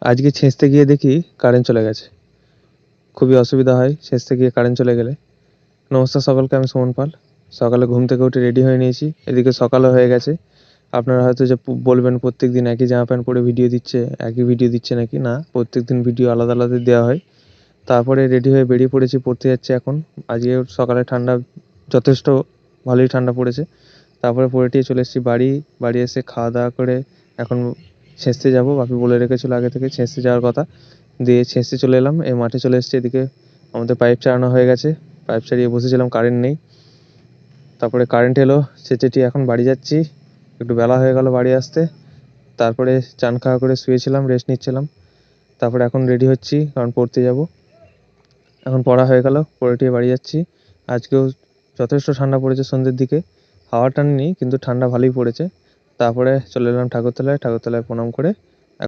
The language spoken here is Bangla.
আজকে ছেঁচতে গিয়ে দেখি কারেন্ট চলে গেছে। খুবই অসুবিধা হয় ছেঁচতে গিয়ে কারেন্ট চলে গেলে। নমস্কার সকলকে, আমি সুমন পাল। সকালে ঘুম থেকে উঠে রেডি হয়ে নিয়েছি, এদিকে সকালও হয়ে গেছে। আপনারা হয়তো যে বলবেন প্রত্যেকদিন একই জামা প্যান্ট পরে ভিডিও দিচ্ছে, একই ভিডিও দিচ্ছে নাকি? না, প্রত্যেকদিন ভিডিও আলাদা আলাদা দেওয়া হয়। তারপরে রেডি হয়ে বেরিয়ে পড়েছি, পড়তে যাচ্ছি এখন। আজকে সকালে ঠান্ডা যথেষ্ট ভালোই ঠান্ডা পড়েছে। তারপরে পড়ে টিয়ে চলে এসেছি বাড়ি। বাড়ি এসে খাওয়া দাওয়া করে এখন ছেঁচতে যাবো। বাপি বলে রেখেছিল আগে থেকে ছেঁচতে যাওয়ার কথা, দিয়ে ছেঁচতে চলে এলাম। এই মাঠে চলে এসেছি। এদিকে আমাদের পাইপ চালানো হয়ে গেছে, পাইপ চালিয়ে বসেছিলাম, কারেন্ট নেই। তারপরে কারেন্ট এলো, ছেঁচেটি এখন বাড়ি যাচ্ছি। একটু বেলা হয়ে গেল বাড়ি আসতে। তারপরে চান খাওয়া করে শুয়েছিলাম, রেস্ট নিচ্ছিলাম। তারপরে এখন রেডি হচ্ছি, কারণ পড়তে যাব। এখন পড়া হয়ে গেল, পড়ে টিয়ে বাড়ি যাচ্ছি। আজকেও যথেষ্ট ঠান্ডা পড়েছে সন্ধ্যের দিকে। হাওয়া টানেনি, কিন্তু ঠান্ডা ভালোই পড়েছে। তারপরে চলে এলাম ঠাকুরতলায়, ঠাকুরতলায় প্রণাম করে